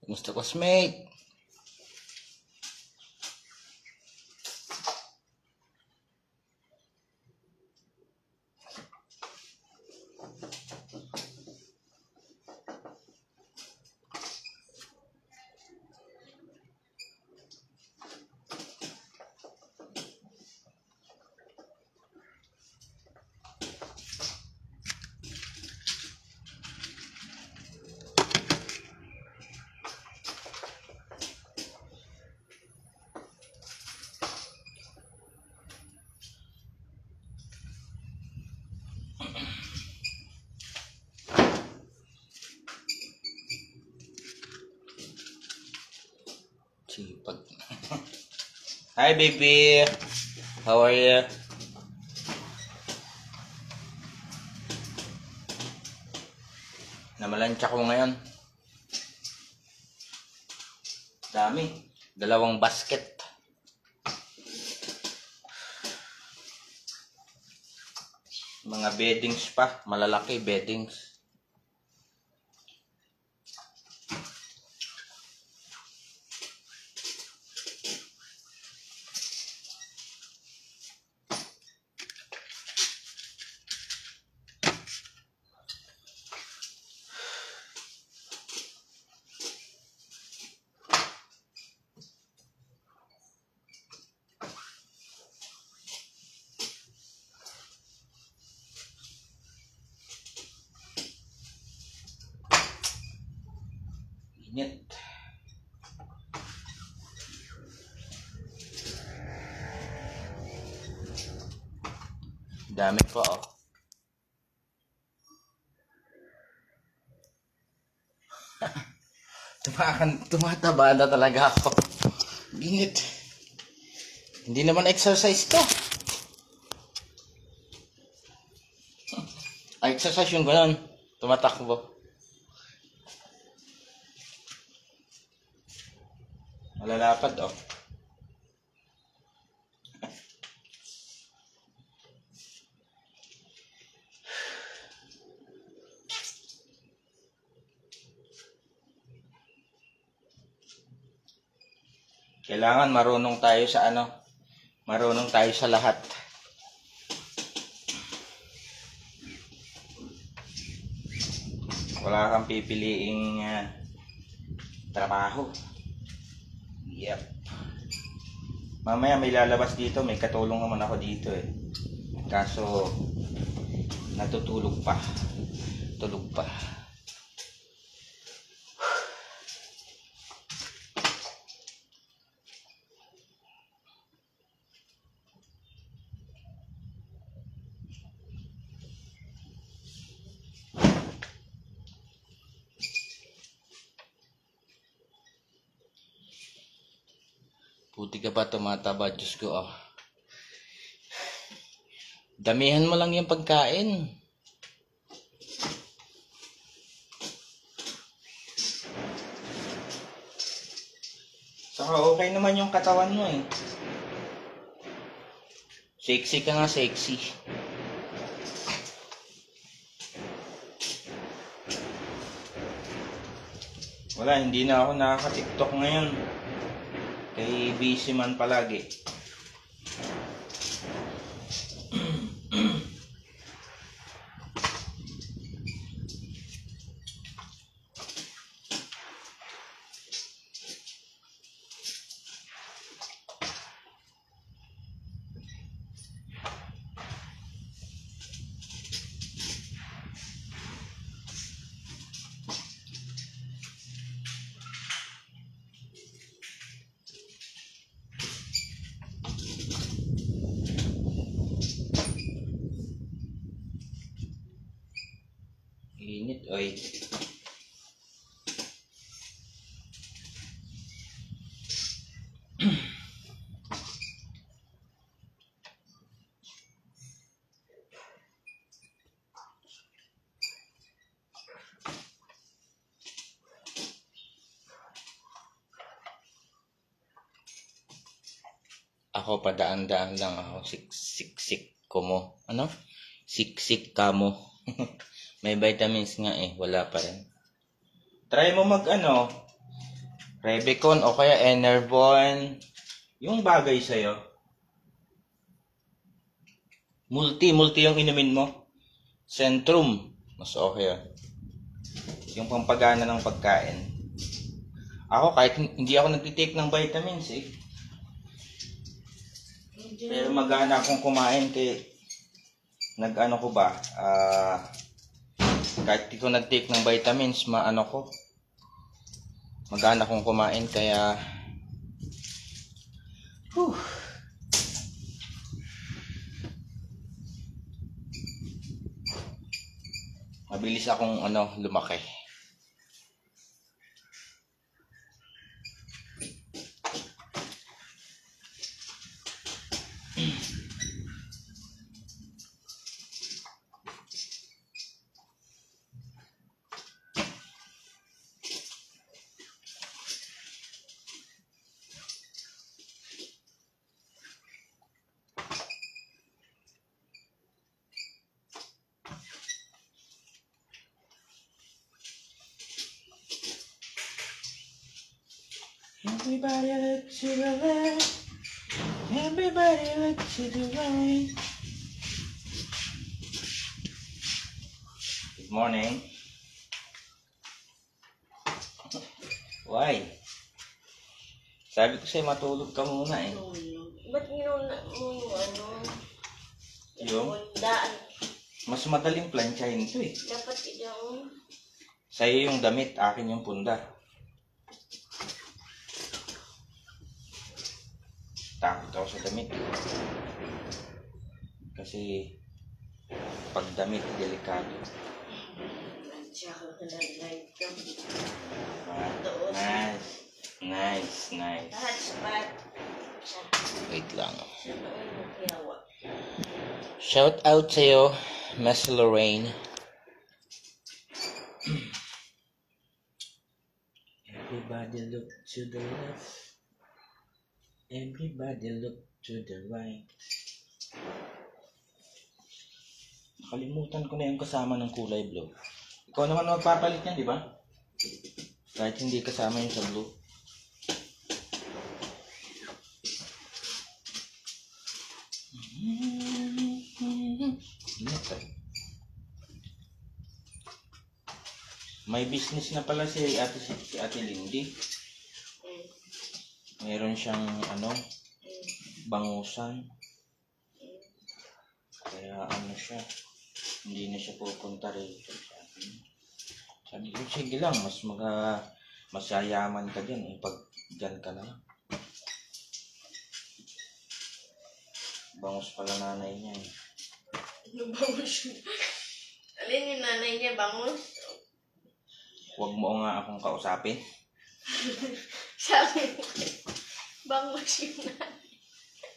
Kumusta, classmate? Sipag. Hi, baby. How are you? Namalansya ko ngayon. Dami. 2 basket. Mga beddings pa. Malalaki beddings. Init. Dami pa, oh. Tumataba na talaga ako. Init. Hindi naman exercise to. Exercise yung gano'n. Tumatakbo. Malalapad, oh. Kailangan marunong tayo sa marunong tayo sa lahat. Wala kang pipiliing trabaho. Yep. Mamaya may lalabas dito, may katulong naman ako dito eh. Kaso natutulog pa. Tulog pa. Puti ka pa, tumataba. Diyos ko, oh. Damihan mo lang yung pagkain. Saka okay naman yung katawan mo eh. Sexy ka nga, sexy. Wala, hindi na ako nakaka-TikTok ngayon. Kay busy man palagi. Init, oy. Ako padaan-daan lang ako. Siksik ko mo. Ano? Siksik ka mo. May vitamins nga eh. Wala pa rin. Try mo Revicon o kaya Enervon. Yung bagay sa'yo. Multi yung inumin mo. Centrum. Mas okay yun. Yung pampagana ng pagkain. Ako kahit hindi ako nagtitake ng vitamins eh. Pero magana akong kumain kay nag-ano ko ba? Kahit di ko nag-take ng vitamins, magana akong kumain kaya mabilis akong lumaki. Everybody look to the left. Everybody look to the right. Good morning. Why? Sabi ko sa'yo matulog ka muna eh. Ba't ginuna mo Yung daan? mas madaling plansyahin ito eh. Dapat yung Sa'yo yung damit, akin yung punda. Takot ako sa damit. Kasi pag damit, delikado. Nice. Wait lang. Shout out sa'yo, Miss Lorraine. Everybody look to the left. Everybody look to the right. Nakalimutan ko na yung kasama ng kulay blue. Ikaw naman magpapalit niyan, di ba? Kahit hindi kasama yung sa blue. May business na pala si Ate Lindy. Meron siyang bangusan. Kaya siya, hindi na siya pupunta rito. Sabi ko, sige lang, mas yayaman ka dyan pag dyan ka na. Bangus pala nanay niya eh. Bangus? Alin yung nanay niya, bangus? Huwag mo nga akong kausapin. Sabi mo, bangus yung nanay.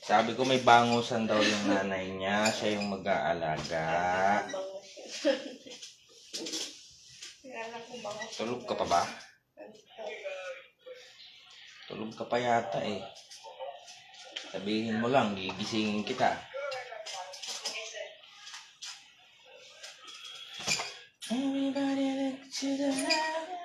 Sabi ko may bangusan daw yung nanay niya. Siya yung mag-aalaga. Bangus yung nanay. Tulog ka pa ba? Tulog ka pa yata eh. Sabihin mo lang, gigisingin kita. Everybody look to the left.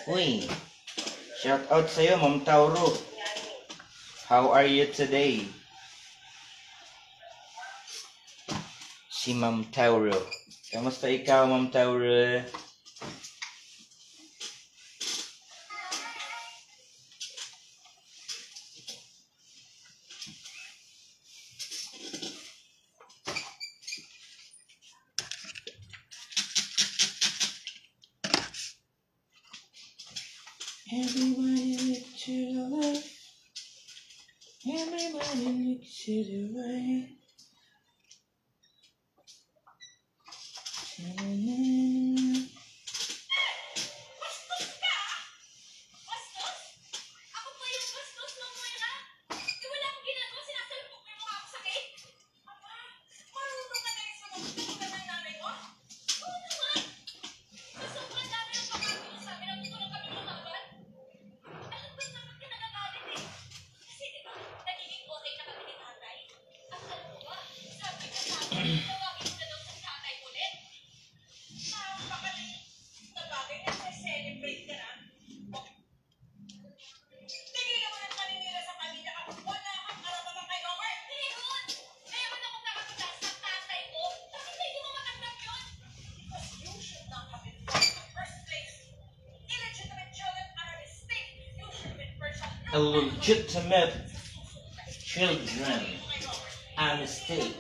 Uy, shout out sa'yo, Ma'am Tauro. How are you today? Si Ma'am Tauro. Kamusta ikaw, Ma'am Tauro? Everybody look to the left. Everybody look to the right. Illegitimate children a mistake.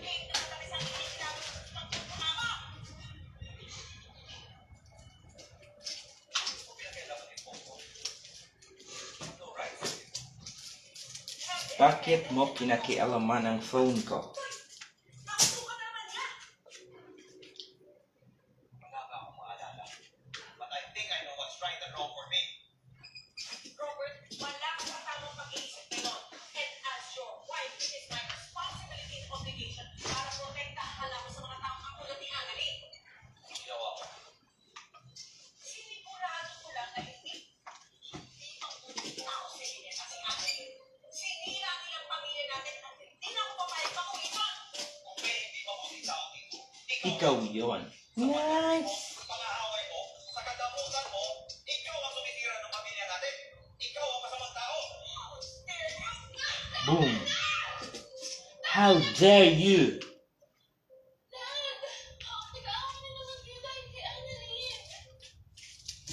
Bakit mo kinakialaman ang phone ko? Ikaw yun. Nice! Boom! How dare you!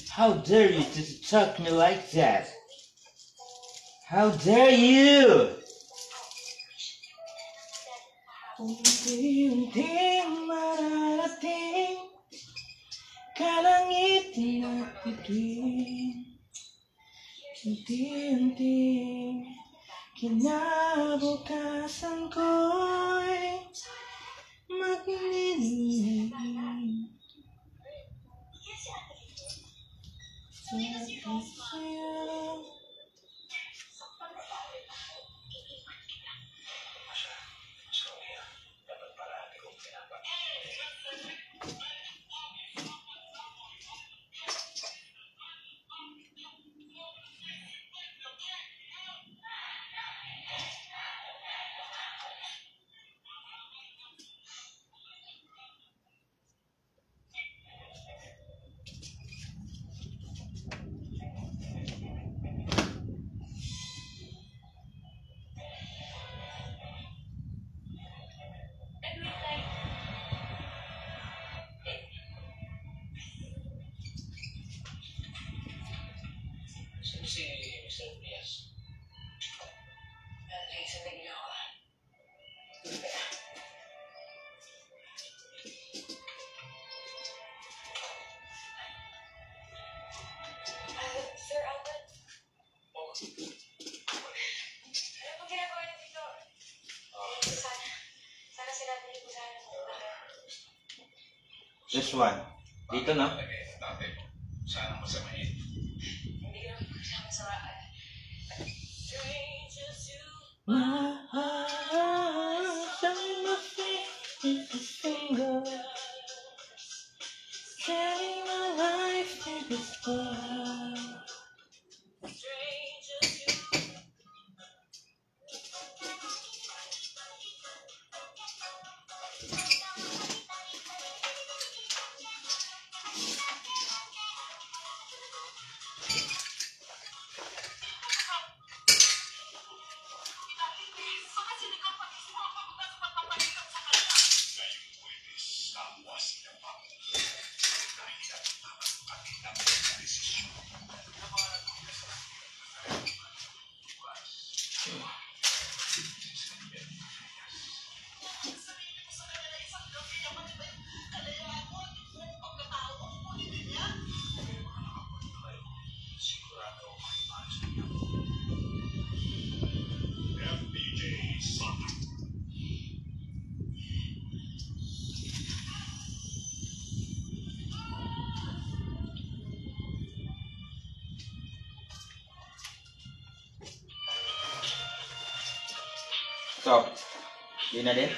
How dare you to talk me like that? How dare you! Unti-unting mararating kalangit na pitin. Unti-unting kinabukasan ko'y maglilihim. Sa'yo. Si Mr. Diaz. Nagising na niya ako. Sir Albert? Oh. Ano pong ginagawa niyo dito? Sana sinabi niyo po sa akin kung bakit. This one. Dito na. Sana masamahin. My heart, shine my face with a finger, sharing my life to this world. So, yun na din.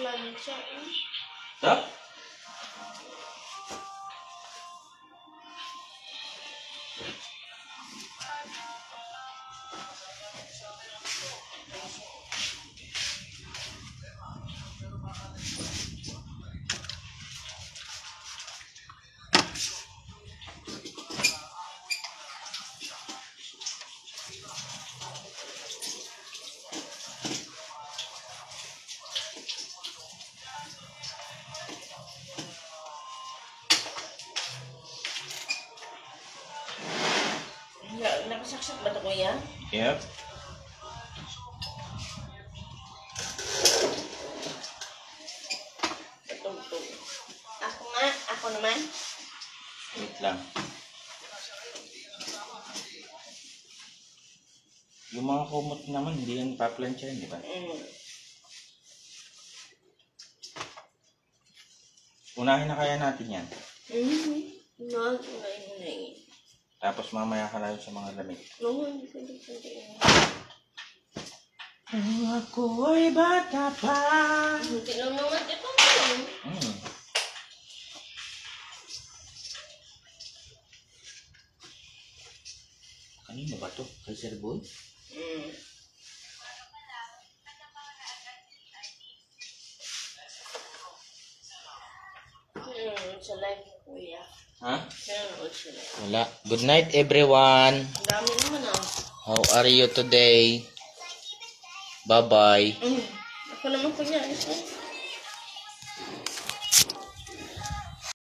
Lansya. So, Masaksak ba ito, kuya? Yep. Patugtog. Ako nga. Ako naman. Wait lang. Yung mga kumot naman, hindi yan paplansya, di ba? Unahin na kaya natin yan. Unahin. Tapos mamaya ka lang sa mga lamig. Hindi pwede. Ako ay bata pa. Hindi lang naman ito. Kanino ba to? Kay Sir Boy? Sa live, kuya. Ha? Meron sa live. Wala. Good night everyone. Ang dami naman How are you today? Bye-bye. Ako naman, kuya.